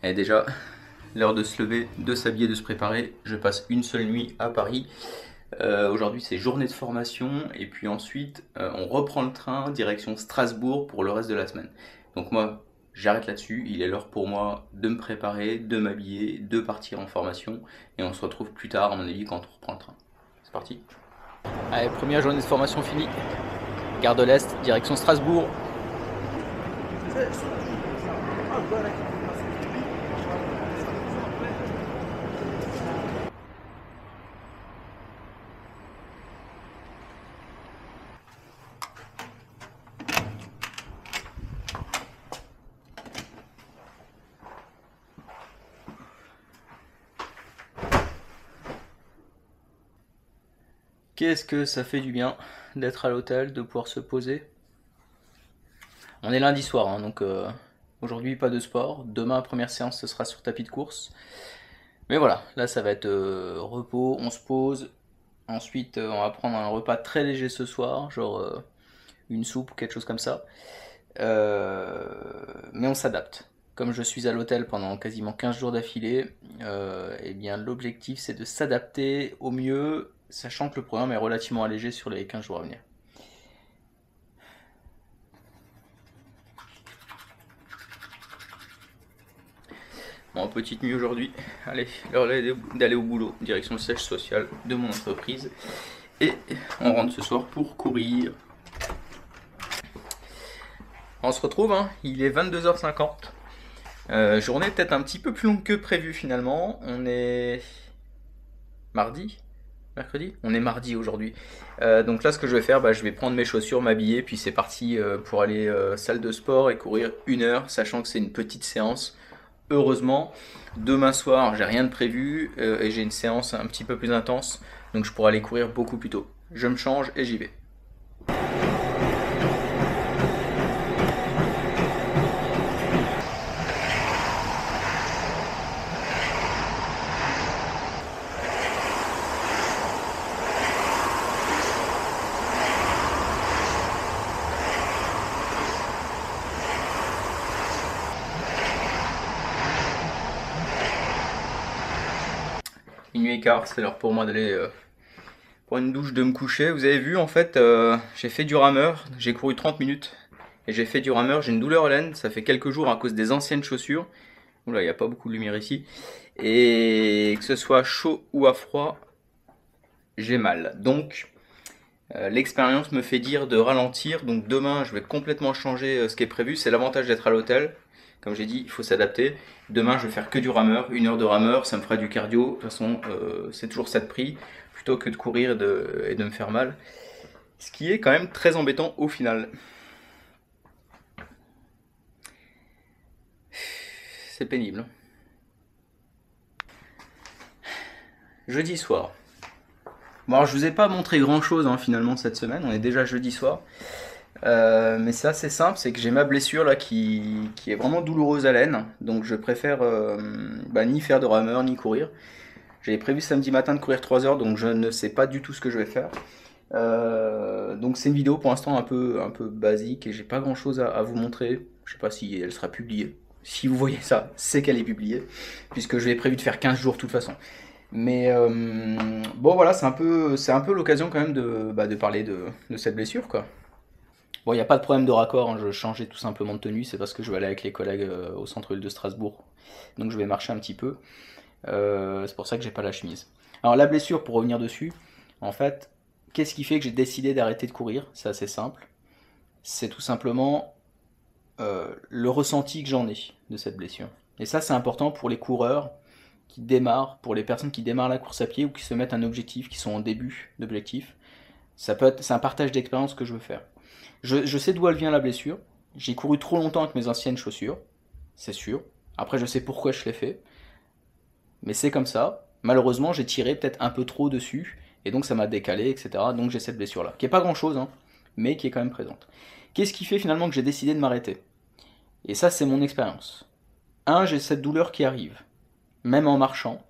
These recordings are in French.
Et déjà, l'heure de se lever, de s'habiller, de se préparer. Je passe une seule nuit à Paris. Aujourd'hui, c'est journée de formation. Et puis ensuite, on reprend le train direction Strasbourg pour le reste de la semaine. Donc moi, j'arrête là-dessus. Il est l'heure pour moi de me préparer, de m'habiller, de partir en formation. Et on se retrouve plus tard, à mon avis, quand on reprend le train. C'est parti. Allez, première journée de formation finie. Gare de l'Est, direction Strasbourg. Qu'est-ce que ça fait du bien d'être à l'hôtel, de pouvoir se poser. On est lundi soir, hein, donc aujourd'hui pas de sport. Demain, première séance, ce sera sur tapis de course. Mais voilà, là ça va être repos, on se pose. Ensuite, on va prendre un repas très léger ce soir, genre une soupe ou quelque chose comme ça. Mais on s'adapte. Comme je suis à l'hôtel pendant quasiment 15 jours d'affilée, eh bien l'objectif c'est de s'adapter au mieux, sachant que le programme est relativement allégé sur les 15 jours à venir. Bon, petite nuit aujourd'hui. Allez, l'heure d'aller au boulot, direction le siège social de mon entreprise. Et on rentre ce soir pour courir. On se retrouve, hein, il est 22h50. Journée peut-être un petit peu plus longue que prévu finalement. On est mardi, mercredi. On est mardi aujourd'hui. Donc là, ce que je vais faire, je vais prendre mes chaussures, m'habiller, puis c'est parti pour aller salle de sport et courir 1 heure, sachant que c'est une petite séance. Heureusement, demain soir, j'ai rien de prévu et j'ai une séance un petit peu plus intense, donc je pourrai aller courir beaucoup plus tôt. Je me change et j'y vais. Minuit et quart, c'est l'heure pour moi d'aller pour une douche, de me coucher. Vous avez vu, en fait, j'ai fait du rameur, j'ai couru 30 minutes et j'ai fait du rameur. J'ai une douleur aux laine, ça fait quelques jours à cause des anciennes chaussures. Oula, il n'y a pas beaucoup de lumière ici. Et que ce soit chaud ou à froid, j'ai mal. Donc, l'expérience me fait dire de ralentir. Donc, demain, je vais complètement changer ce qui est prévu. C'est l'avantage d'être à l'hôtel. Comme j'ai dit, il faut s'adapter. Demain, je vais faire que du rameur, 1 heure de rameur, ça me fera du cardio. De toute façon, c'est toujours ça de prix, plutôt que de courir et de me faire mal. Ce qui est quand même très embêtant au final. C'est pénible. Jeudi soir. Bon, alors je vous ai pas montré grand chose finalement cette semaine, on est déjà jeudi soir. Mais c'est assez simple, c'est que j'ai ma blessure là qui est vraiment douloureuse à l'aine, donc je préfère ni faire de rameur ni courir. J'avais prévu samedi matin de courir 3 heures, donc je ne sais pas du tout ce que je vais faire. Donc c'est une vidéo pour l'instant un peu basique et j'ai pas grand chose à vous montrer. Je sais pas si elle sera publiée. Si vous voyez ça, c'est qu'elle est publiée, puisque je l'ai prévu de faire 15 jours de toute façon. Mais bon voilà, c'est un peu l'occasion quand même de parler de cette blessure quoi. Bon, il n'y a pas de problème de raccord, hein, je changeais tout simplement de tenue, c'est parce que je vais aller avec les collègues au centre-ville de Strasbourg. Donc je vais marcher un petit peu. C'est pour ça que j'ai pas la chemise. Alors la blessure, pour revenir dessus, en fait, qu'est-ce qui fait que j'ai décidé d'arrêter de courir? C'est assez simple. C'est tout simplement le ressenti que j'en ai de cette blessure. Et ça, c'est important pour les coureurs qui démarrent, pour les personnes qui démarrent la course à pied ou qui se mettent un objectif, qui sont en début d'objectif. C'est un partage d'expérience que je veux faire. Je sais d'où elle vient la blessure. J'ai couru trop longtemps avec mes anciennes chaussures, c'est sûr. Après, je sais pourquoi je l'ai fait. Mais c'est comme ça. Malheureusement, j'ai tiré peut-être un peu trop dessus. Et donc, ça m'a décalé, etc. Donc, j'ai cette blessure-là. Qui est pas grand-chose, hein, mais qui est quand même présente. Qu'est-ce qui fait finalement que j'ai décidé de m'arrêter? Et ça, c'est mon expérience. J'ai cette douleur qui arrive. Même en marchant,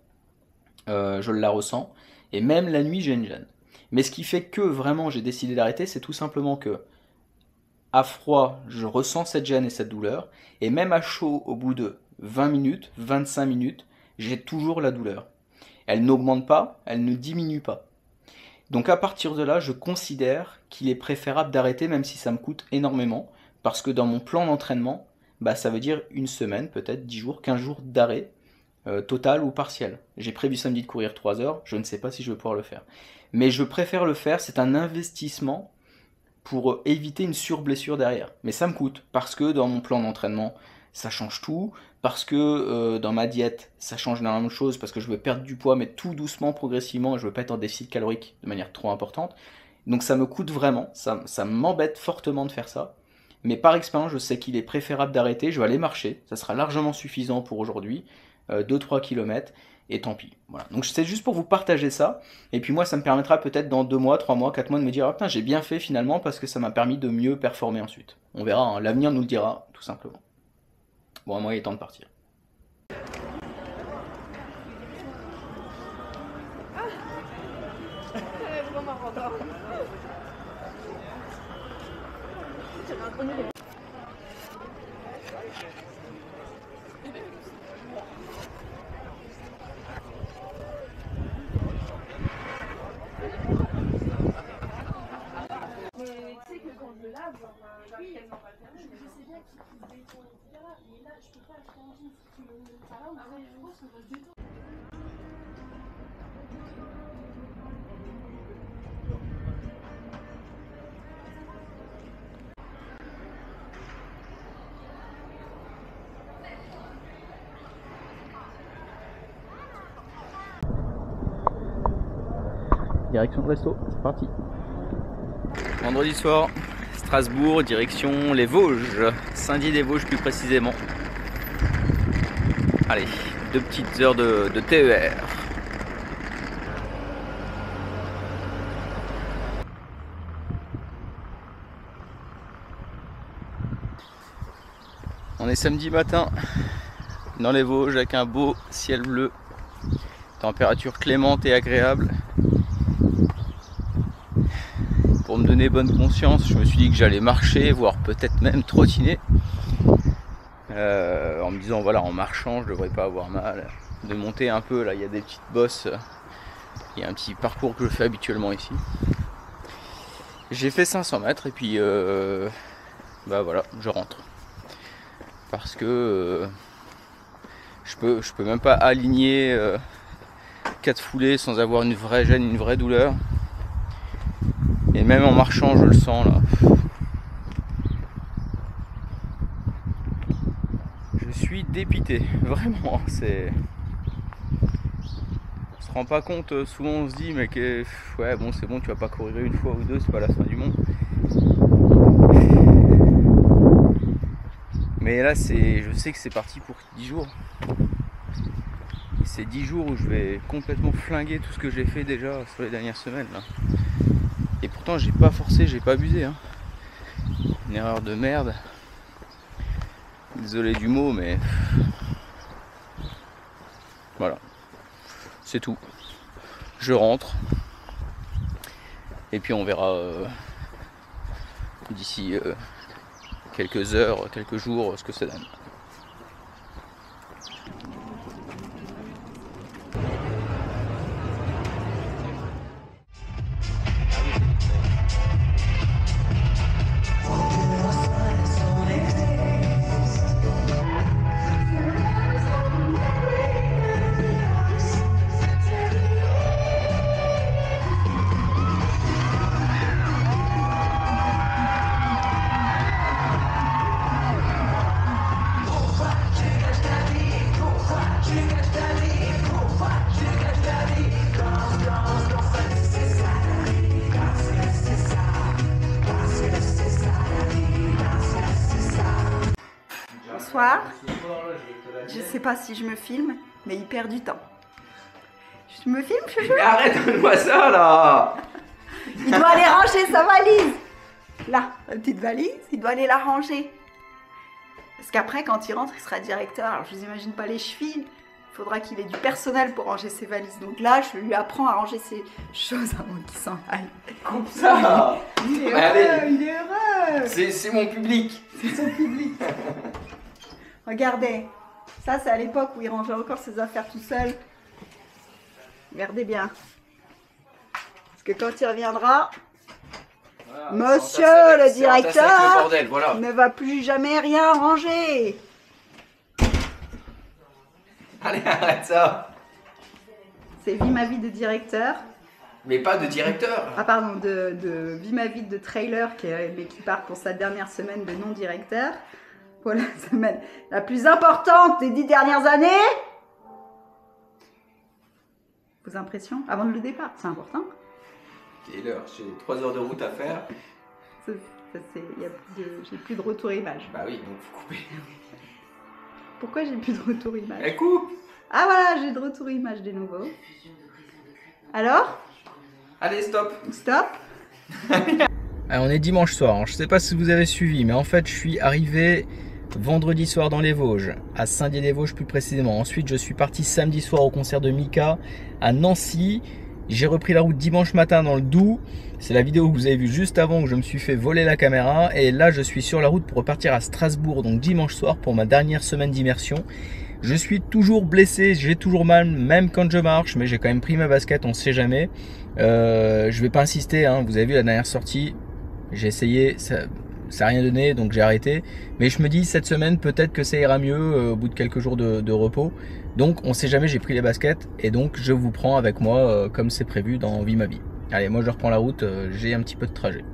je la ressens. Et même la nuit, j'ai une gêne. Mais ce qui fait que vraiment j'ai décidé d'arrêter, c'est tout simplement que à froid, je ressens cette gêne et cette douleur, et même à chaud, au bout de 20 minutes, 25 minutes, j'ai toujours la douleur. Elle n'augmente pas, elle ne diminue pas. Donc à partir de là, je considère qu'il est préférable d'arrêter, même si ça me coûte énormément, parce que dans mon plan d'entraînement, bah, ça veut dire une semaine, peut-être 10 jours, 15 jours d'arrêt, total ou partiel. J'ai prévu samedi de courir 3 heures, je ne sais pas si je vais pouvoir le faire. Mais je préfère le faire, c'est un investissement pour éviter une surblessure derrière. Mais ça me coûte, parce que dans mon plan d'entraînement, ça change tout, parce que dans ma diète, ça change énormément de choses, parce que je veux perdre du poids, mais tout doucement, progressivement, je veux pas être en déficit calorique de manière trop importante. Donc ça me coûte vraiment, ça m'embête fortement de faire ça. Mais par expérience, je sais qu'il est préférable d'arrêter, je vais aller marcher, ça sera largement suffisant pour aujourd'hui, 2-3 km, et tant pis. Voilà. Donc c'est juste pour vous partager ça, et puis moi ça me permettra peut-être dans 2 mois, 3 mois, 4 mois de me dire, ah putain j'ai bien fait finalement, parce que ça m'a permis de mieux performer ensuite. On verra, hein. L'avenir nous le dira, tout simplement. Bon, moi il est temps de partir. Direction le resto, c'est parti. Vendredi soir, Strasbourg, direction les Vosges, Saint-Dié-des-Vosges plus précisément. Allez, 2 petites heures de TER. On est samedi matin dans les Vosges avec un beau ciel bleu, température clémente et agréable. Pour me donner bonne conscience, je me suis dit que j'allais marcher, voire peut-être même trottiner. En me disant voilà, en marchant je devrais pas avoir mal. De monter un peu, là il y a des petites bosses, il y a un petit parcours que je fais habituellement ici. J'ai fait 500 mètres et puis bah voilà, je rentre. Parce que je peux même pas aligner 4 foulées sans avoir une vraie gêne, une vraie douleur. Et même en marchant, je le sens là. Je suis dépité, vraiment. C'est. On se rend pas compte. Souvent, on se dit, mais que ouais, bon, c'est bon, tu vas pas courir une fois ou deux, c'est pas la fin du monde. Mais là, je sais que c'est parti pour 10 jours. Et c'est 10 jours où je vais complètement flinguer tout ce que j'ai fait déjà sur les dernières semaines là. Et pourtant j'ai pas forcé, j'ai pas abusé hein. Une erreur de merde. Désolé du mot mais voilà. C'est tout. Je rentre. Et puis on verra d'ici quelques heures, quelques jours ce que ça donne. Bonsoir. Je sais pas si je me filme, mais il perd du temps. Je me filme, chouchou? Mais arrête, donne-moi ça là. Il doit aller ranger sa valise. Là, la petite valise, il doit aller la ranger. Parce qu'après, quand il rentre, il sera directeur. Alors, je vous imagine pas les chevilles. Il faudra qu'il ait du personnel pour ranger ses valises. Donc là, je lui apprends à ranger ses choses avant qu'il s'en aille. Comme ça. Il est heureux, Allez. il est heureux. C'est mon public. C'est son public. Regardez, Ça, c'est à l'époque où il rangeait encore ses affaires tout seul. Regardez bien. Parce que quand il reviendra, Voilà, monsieur c'est le entassé avec directeur le bordel, voilà. ne va plus jamais rien ranger. Allez, arrête ça. C'est Vie ma vie de directeur. Mais pas de directeur. Ah pardon, de Vie ma vie de trailer, mais qui part pour sa dernière semaine de non-directeur. Pour la semaine la plus importante des 10 dernières années. Vos impressions avant le départ, c'est important. Quelle heure? J'ai 3 heures de route à faire. J'ai plus de retour image. Bah oui, donc faut couper. Pourquoi j'ai plus de retour image? Elle coupe. Ah voilà, j'ai de retour image de nouveau. Alors? Allez, stop. Stop. Alors, on est dimanche soir, je sais pas si vous avez suivi, mais en fait je suis arrivé vendredi soir dans les Vosges, à Saint-Dié-des-Vosges plus précisément. Ensuite je suis parti samedi soir au concert de Mika à Nancy. J'ai repris la route dimanche matin dans le Doubs. C'est la vidéo que vous avez vue juste avant où je me suis fait voler la caméra. Et là je suis sur la route pour repartir à Strasbourg, donc dimanche soir pour ma dernière semaine d'immersion. Je suis toujours blessé, j'ai toujours mal, même quand je marche, mais j'ai quand même pris ma basket, on sait jamais. Je vais pas insister, hein. Vous avez vu la dernière sortie, j'ai essayé, ça n'a rien donné, donc j'ai arrêté. Mais je me dis, cette semaine, peut-être que ça ira mieux au bout de quelques jours de repos. Donc on sait jamais, j'ai pris les baskets et donc je vous prends avec moi comme c'est prévu dans Vie ma vie. Allez, moi je reprends la route, j'ai un petit peu de trajet.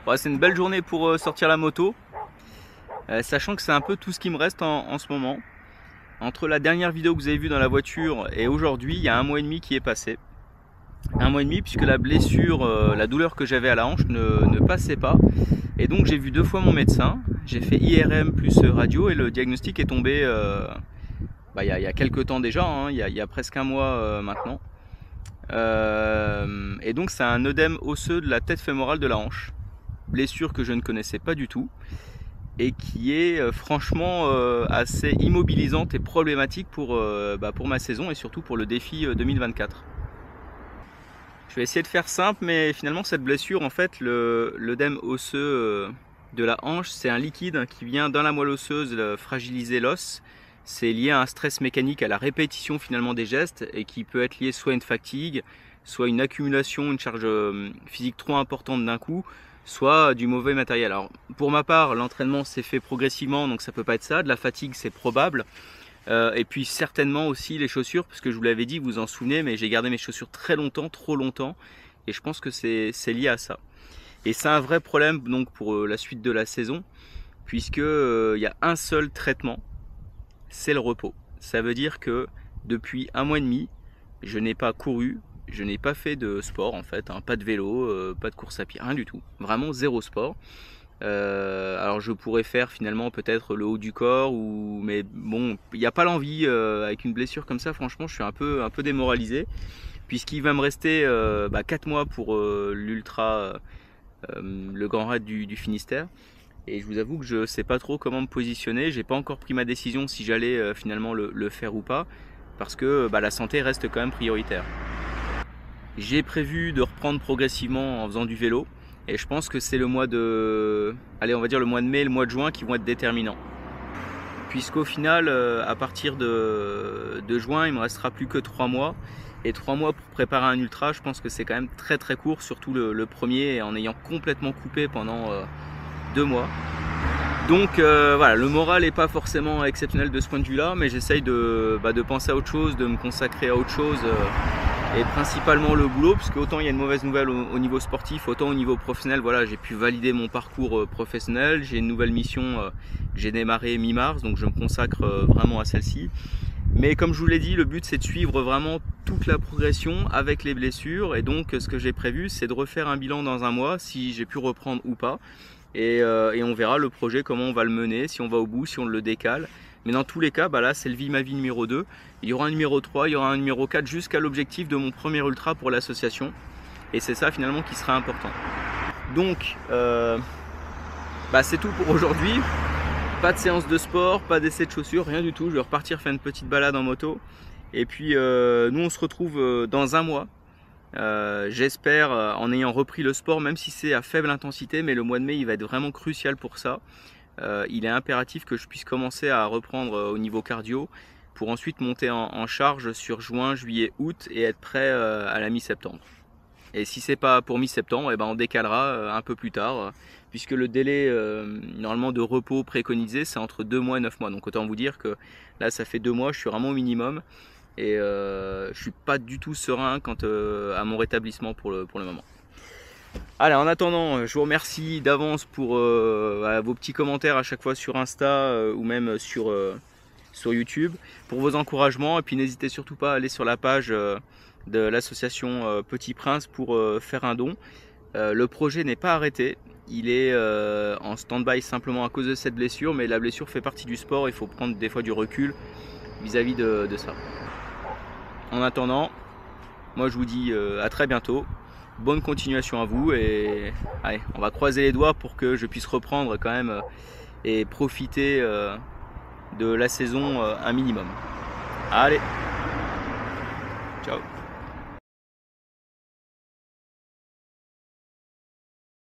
Ouais, c'est une belle journée pour sortir la moto, sachant que c'est un peu tout ce qui me reste en ce moment. Entre la dernière vidéo que vous avez vue dans la voiture et aujourd'hui, il y a 1 mois et demi qui est passé. 1 mois et demi puisque la blessure, la douleur que j'avais à la hanche ne passait pas. Et donc j'ai vu 2 fois mon médecin, j'ai fait IRM plus radio et le diagnostic est tombé il y a quelques temps déjà, hein, il y a presque 1 mois maintenant. Et donc c'est un œdème osseux de la tête fémorale de la hanche. Blessure que je ne connaissais pas du tout et qui est franchement assez immobilisante et problématique pour ma saison et surtout pour le défi 2024. Je vais essayer de faire simple, mais finalement cette blessure, en fait, l'œdème osseux de la hanche, c'est un liquide qui vient dans la moelle osseuse fragiliser l'os. C'est lié à un stress mécanique, à la répétition finalement des gestes et qui peut être lié soit à une fatigue, soit une accumulation, une charge physique trop importante d'un coup, soit du mauvais matériel. Alors pour ma part, l'entraînement s'est fait progressivement, donc ça peut pas être ça. De la fatigue, c'est probable. Et puis certainement aussi les chaussures, parce que je vous l'avais dit, vous vous en souvenez, mais j'ai gardé mes chaussures très longtemps, trop longtemps, et je pense que c'est lié à ça. Et c'est un vrai problème donc pour la suite de la saison, puisque il y a un seul traitement, c'est le repos. Ça veut dire que depuis 1 mois et demi, je n'ai pas couru, je n'ai pas fait de sport en fait, hein, pas de vélo, pas de course à pied, rien du tout, vraiment zéro sport. Alors je pourrais faire finalement peut-être le haut du corps, mais bon, il n'y a pas l'envie avec une blessure comme ça. Franchement, je suis un peu démoralisé, puisqu'il va me rester 4 mois pour l'ultra, le Grand Raid du Finistère. Et je vous avoue que je ne sais pas trop comment me positionner. J'ai pas encore pris ma décision si j'allais finalement le faire ou pas, parce que la santé reste quand même prioritaire. J'ai prévu de reprendre progressivement en faisant du vélo. Et je pense que c'est le mois de, on va dire le mois de mai et le mois de juin qui vont être déterminants. Puisqu'au final, à partir de juin, il me restera plus que 3 mois. Et 3 mois pour préparer un ultra, je pense que c'est quand même très très court, surtout le premier, en ayant complètement coupé pendant 2 mois. Donc voilà, le moral n'est pas forcément exceptionnel de ce point de vue-là, mais j'essaye de penser à autre chose, de me consacrer à autre chose. Et principalement le boulot, parce qu'autant il y a une mauvaise nouvelle au niveau sportif, autant au niveau professionnel, voilà, j'ai pu valider mon parcours professionnel, j'ai une nouvelle mission que j'ai démarrée mi-mars, donc je me consacre vraiment à celle-ci. Mais comme je vous l'ai dit, le but c'est de suivre vraiment toute la progression avec les blessures. Et donc ce que j'ai prévu, c'est de refaire un bilan dans un mois, si j'ai pu reprendre ou pas. Et on verra le projet, comment on va le mener, si on va au bout, si on le décale. Mais dans tous les cas, là c'est le Vie ma vie numéro 2. Il y aura un numéro 3, il y aura un numéro 4 jusqu'à l'objectif de mon premier ultra pour l'association. Et c'est ça finalement qui sera important. Donc c'est tout pour aujourd'hui. Pas de séance de sport, pas d'essai de chaussures, rien du tout. Je vais repartir faire une petite balade en moto. Et puis nous on se retrouve dans un mois. J'espère en ayant repris le sport, même si c'est à faible intensité, mais le mois de mai il va être vraiment crucial pour ça. Il est impératif que je puisse commencer à reprendre au niveau cardio pour ensuite monter en charge sur juin, juillet, août et être prêt à la mi-septembre. Et si c'est pas pour mi-septembre, on décalera un peu plus tard, puisque le délai normalement de repos préconisé c'est entre 2 mois et 9 mois. Donc autant vous dire que là ça fait 2 mois, je suis vraiment au minimum et je suis pas du tout serein quant à mon rétablissement pour le moment. Allez, en attendant, je vous remercie d'avance pour vos petits commentaires à chaque fois sur Insta ou même sur YouTube, pour vos encouragements. Et puis n'hésitez surtout pas à aller sur la page de l'association Petit Prince pour faire un don. Le projet n'est pas arrêté, il est en stand-by simplement à cause de cette blessure, mais la blessure fait partie du sport, il faut prendre des fois du recul vis-à-vis de ça. En attendant, moi je vous dis à très bientôt. Bonne continuation à vous et allez, on va croiser les doigts pour que je puisse reprendre quand même et profiter de la saison un minimum. Allez, ciao.